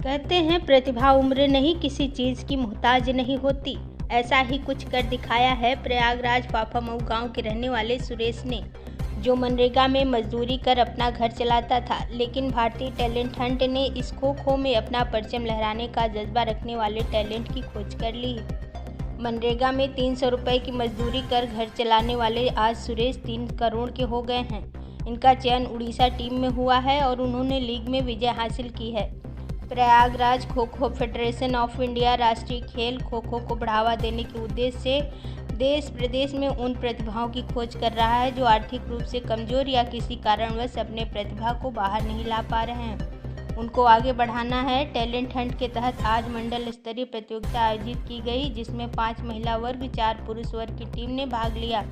कहते हैं प्रतिभा उम्र नहीं किसी चीज़ की मोहताज नहीं होती। ऐसा ही कुछ कर दिखाया है प्रयागराज फाफामऊ गांव के रहने वाले सुरेश ने, जो मनरेगा में मजदूरी कर अपना घर चलाता था। लेकिन भारतीय टैलेंट हंट ने इस खो में अपना परचम लहराने का जज्बा रखने वाले टैलेंट की खोज कर ली। मनरेगा में 300 रुपये की मजदूरी कर घर चलाने वाले आज सुरेश 3 करोड़ के हो गए हैं। इनका चयन उड़ीसा टीम में हुआ है और उन्होंने लीग में विजय हासिल की है। Prayagraj kho kho federation of India राष्ट्रीय खेल खो खो को बढ़ावा देने के उद्देश्य से देश प्रदेश में उन प्रतिभाओं की खोज कर रहा है जो आर्थिक रूप से कमजोर या किसी कारणवश अपने प्रतिभा को बाहर नहीं ला पा रहे हैं, उनको आगे बढ़ाना है। टैलेंट हंट के तहत आज मंडल स्तरीय प्रतियोगिता आयोजित की गई, जिसमें 5 महिला वर्ग 4 पुरुष वर्ग की टीम ने भाग लिया,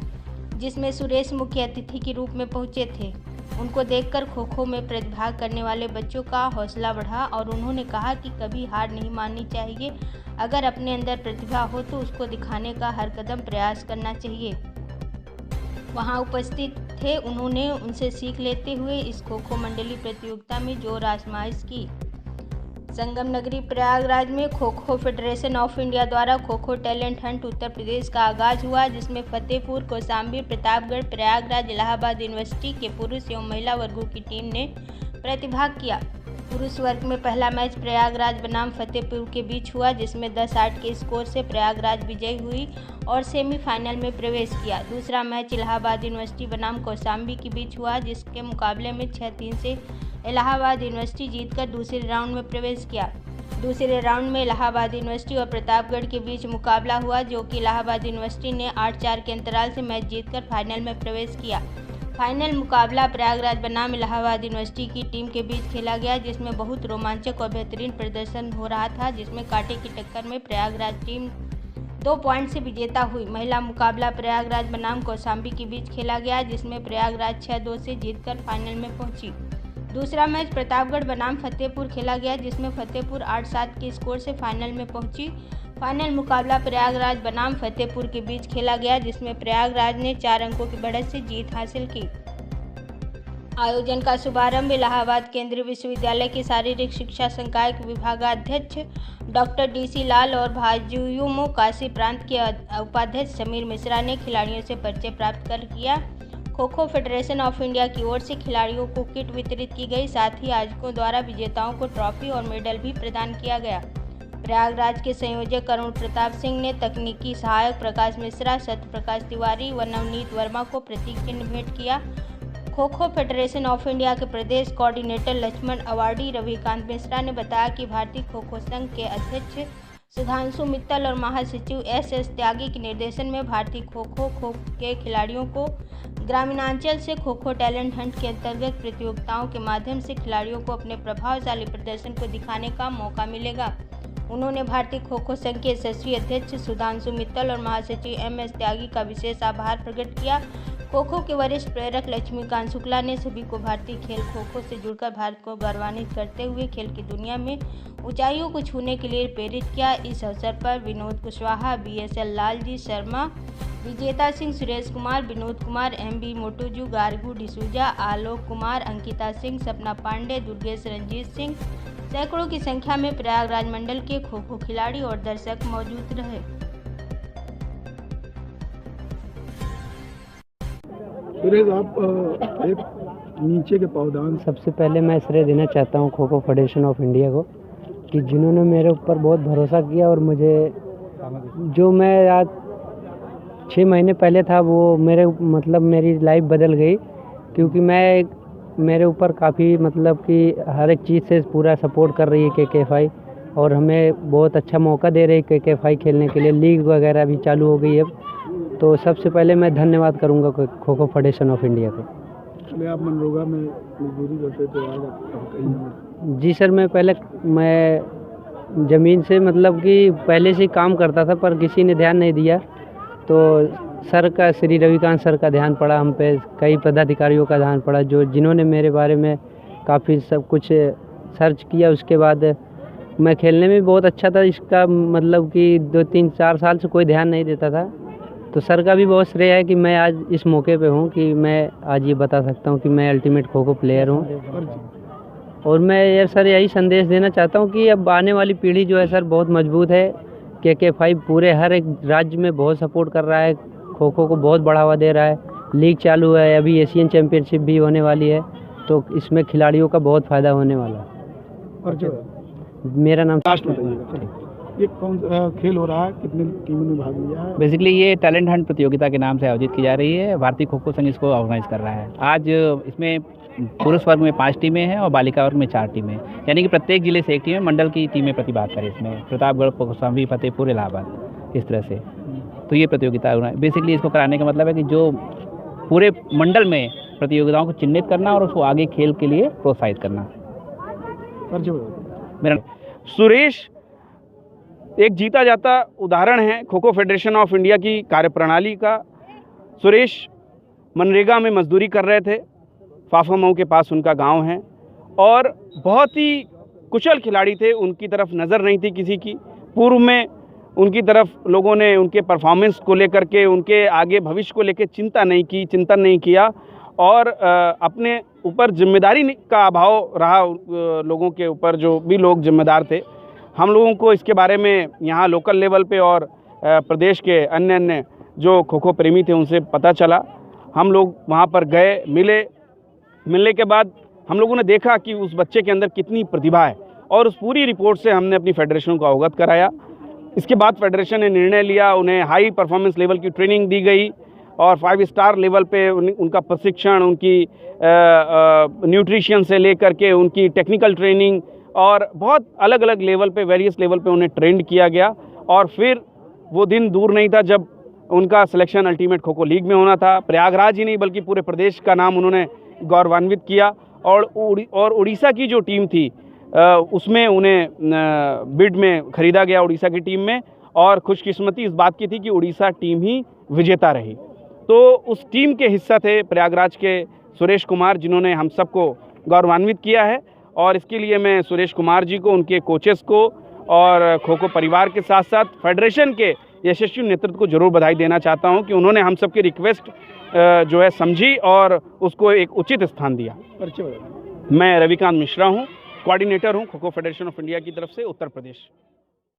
जिसमें सुरेश मुख्य अतिथि के रूप में पहुंचे थे। उनको देखकर खो खो में प्रतिभाग करने वाले बच्चों का हौसला बढ़ा और उन्होंने कहा कि कभी हार नहीं माननी चाहिए। अगर अपने अंदर प्रतिभा हो तो उसको दिखाने का हर कदम प्रयास करना चाहिए। वहां उपस्थित थे उन्होंने उनसे सीख लेते हुए इस खो खो मंडलीय प्रतियोगिता में जोर आजमाइश की। संगम नगरी प्रयागराज में kho kho federation of India द्वारा खो खो टैलेंट हंट उत्तर प्रदेश का आगाज हुआ, जिसमें फतेहपुर, कौशाम्बी, प्रतापगढ़, प्रयागराज, इलाहाबाद यूनिवर्सिटी के पुरुष एवं महिला वर्गों की टीम ने प्रतिभाग किया। पुरुष वर्ग में पहला मैच प्रयागराज बनाम फतेहपुर के बीच हुआ, जिसमें 10-8 के स्कोर से प्रयागराज विजयी हुई और सेमीफाइनल में प्रवेश किया। दूसरा मैच इलाहाबाद यूनिवर्सिटी बनाम कौशाम्बी के बीच हुआ, जिसके मुकाबले में 6-3 से इलाहाबाद यूनिवर्सिटी जीतकर दूसरे राउंड में प्रवेश किया। दूसरे राउंड में इलाहाबाद यूनिवर्सिटी और प्रतापगढ़ के बीच मुकाबला हुआ, जो कि इलाहाबाद यूनिवर्सिटी ने 8-4 के अंतराल से मैच जीतकर फाइनल में प्रवेश किया। फाइनल मुकाबला प्रयागराज बनाम इलाहाबाद यूनिवर्सिटी की टीम के बीच खेला गया, जिसमें बहुत रोमांचक और बेहतरीन प्रदर्शन हो रहा था, जिसमें कांटे की टक्कर में प्रयागराज टीम 2 पॉइंट से विजेता हुई। महिला मुकाबला प्रयागराज बनाम कौशाम्बी के बीच खेला गया, जिसमें प्रयागराज 6-2 से जीतकर फाइनल में पहुंची। दूसरा मैच प्रतापगढ़ बनाम फतेहपुर खेला गया, जिसमें फतेहपुर 8-7 के स्कोर से फाइनल में पहुंची। फाइनल मुकाबला प्रयागराज बनाम फतेहपुर के बीच खेला गया, जिसमें प्रयागराज ने 4 अंकों की बढ़त से जीत हासिल की। आयोजन का शुभारंभ इलाहाबाद केंद्रीय विश्वविद्यालय के शारीरिक शिक्षा संकाय के विभागाध्यक्ष डॉक्टर DC लाल और भाजयुमो काशी प्रांत के उपाध्यक्ष समीर मिश्रा ने खिलाड़ियों से परिचय प्राप्त कर किया। Kho kho federation of India की ओर से खिलाड़ियों को किट वितरित की गई, साथ ही आयोजकों द्वारा विजेताओं को ट्रॉफी और मेडल भी प्रदान किया गया। प्रयागराज के संयोजक अरुण प्रताप सिंह ने तकनीकी सहायक प्रकाश मिश्रा, सत्य प्रकाश तिवारी व नवनीत वर्मा को प्रतीक चिन्ह भेंट किया। Kho kho federation of India के प्रदेश कोऑर्डिनेटर लक्ष्मण अवार्डी रविकांत मिश्रा ने बताया कि भारतीय खो खो संघ के अध्यक्ष सुधांशु मित्तल और महासचिव SS त्यागी के निर्देशन में भारतीय खो खो के खिलाड़ियों को ग्रामीणांचल से खो खो टैलेंट हंट के अंतर्गत प्रतियोगिताओं के माध्यम से खिलाड़ियों को अपने प्रभावशाली प्रदर्शन को दिखाने का मौका मिलेगा। उन्होंने भारतीय खो खो संघ के यशस्वी अध्यक्ष सुधांशु मित्तल और महासचिव MS त्यागी का विशेष आभार प्रकट किया। खो खो के वरिष्ठ प्रेरक लक्ष्मीकांत शुक्ला ने सभी को भारतीय खेल खो खो से जुड़कर भारत को गौरवान्वित करते हुए खेल की दुनिया में ऊंचाइयों को छूने के लिए प्रेरित किया। इस अवसर पर विनोद कुशवाहा, BSL लालजी शर्मा, विजेता सिंह, सुरेश कुमार, विनोद कुमार, MB मोटूजू, गार्गू डिसूजा, आलोक कुमार, अंकिता सिंह, सपना पांडे, दुर्गेश रंजीत सिंह, सैकड़ों की संख्या में प्रयागराज मंडल के खो खो खिलाड़ी और दर्शक मौजूद रहे। सुरेश, आप एक नीचे के पावदान। सबसे पहले मैं श्रेय देना चाहता हूँ kho kho federation of India को, कि जिन्होंने मेरे ऊपर बहुत भरोसा किया और मुझे जो मैं आज 6 महीने पहले था वो मेरी लाइफ बदल गई, क्योंकि मेरे ऊपर काफ़ी कि हर एक चीज़ से पूरा सपोर्ट कर रही है KKFI और हमें बहुत अच्छा मौका दे रही है KKFI खेलने के लिए। लीग वगैरह भी चालू हो गई है, तो सबसे पहले मैं धन्यवाद करूंगा kho kho federation of India को। आप मनरेगा में मजदूरी करते थे, आज आप कहीं? जी सर, मैं ज़मीन से कि पहले से काम करता था, पर किसी ने ध्यान नहीं दिया, तो श्री रविकांत सर का ध्यान पड़ा हम पे, कई पदाधिकारियों का ध्यान पड़ा, जिन्होंने मेरे बारे में काफ़ी सब कुछ सर्च किया। उसके बाद मैं खेलने में बहुत अच्छा था। इसका कि 2-3-4 साल से कोई ध्यान नहीं देता था, तो सर का भी बहुत श्रेय है कि मैं आज इस मौके पे हूँ कि मैं आज ये बता सकता हूँ कि मैं अल्टीमेट खो खो प्लेयर हूँ। और मैं यार सर यही संदेश देना चाहता हूँ कि अब आने वाली पीढ़ी जो है सर बहुत मजबूत है। KK5 पूरे हर एक राज्य में बहुत सपोर्ट कर रहा है, खो खो को बहुत बढ़ावा दे रहा है। लीग चालू है, अभी एशियन चैम्पियनशिप भी होने वाली है, तो इसमें खिलाड़ियों का बहुत फ़ायदा होने वाला है। और जो मेरा नाम लास्ट बताइएगा, ये कौन खेल हो रहा है, कितनी टीमों ने भाग लिया है? बेसिकली ये टैलेंट हंट प्रतियोगिता के नाम से आयोजित की जा रही है। भारतीय खो खो संघ इसको ऑर्गेनाइज कर रहा है। आज इसमें पुरुष वर्ग में 5 टीमें हैं और बालिका वर्ग में 4 टीमें, यानी कि प्रत्येक जिले से एक टीम, मंडल की टीमें प्रतिभाग करें इसमें। प्रतापगढ़, कौशाम्बी, फतेहपुर, इलाहाबाद, इस तरह से। तो ये प्रतियोगिता बेसिकली इसको कराने का मतलब है कि जो पूरे मंडल में प्रतियोगिताओं को चिन्हित करना और उसको आगे खेल के लिए प्रोत्साहित करना। मेरा सुरेश एक जीता जाता उदाहरण है kho kho federation of India की कार्यप्रणाली का। सुरेश मनरेगा में मजदूरी कर रहे थे, फाफा मऊ के पास उनका गांव है, और बहुत ही कुशल खिलाड़ी थे। उनकी तरफ नज़र नहीं थी किसी की। पूर्व में उनकी तरफ लोगों ने उनके परफॉर्मेंस को लेकर के, उनके आगे भविष्य को लेकर चिंतन नहीं किया, और अपने ऊपर जिम्मेदारी का अभाव रहा लोगों के ऊपर, जो भी लोग जिम्मेदार थे। हम लोगों को इसके बारे में यहाँ लोकल लेवल पे और प्रदेश के अन्य जो खो खो प्रेमी थे उनसे पता चला। हम लोग वहाँ पर गए, मिलने के बाद हम लोगों ने देखा कि उस बच्चे के अंदर कितनी प्रतिभा है, और उस पूरी रिपोर्ट से हमने अपनी फेडरेशन को अवगत कराया। इसके बाद फेडरेशन ने निर्णय लिया, उन्हें हाई परफॉर्मेंस लेवल की ट्रेनिंग दी गई, और 5 स्टार लेवल पे उनका प्रशिक्षण, उनकी न्यूट्रिशन से लेकर के उनकी टेक्निकल ट्रेनिंग, और बहुत अलग अलग लेवल पे, वेरियस लेवल पे उन्हें ट्रेंड किया गया। और फिर वो दिन दूर नहीं था जब उनका selection ultimate kho kho league में होना था। प्रयागराज ही नहीं बल्कि पूरे प्रदेश का नाम उन्होंने गौरवान्वित किया, और उड़ीसा की जो टीम थी उसमें उन्हें बिड में खरीदा गया, उड़ीसा की टीम में। और खुशकिस्मती इस बात की थी कि उड़ीसा टीम ही विजेता रही। तो उस टीम के हिस्सा थे प्रयागराज के सुरेश कुमार, जिन्होंने हम सबको गौरवान्वित किया है। और इसके लिए मैं सुरेश कुमार जी को, उनके कोचेस को, और खो खो परिवार के साथ साथ फेडरेशन के यशस्वी नेतृत्व को जरूर बधाई देना चाहता हूं कि उन्होंने हम सबकी रिक्वेस्ट जो है समझी और उसको एक उचित स्थान दिया। मैं रविकांत मिश्रा हूं, कोऑर्डिनेटर हूं kho kho federation of India की तरफ से उत्तर प्रदेश।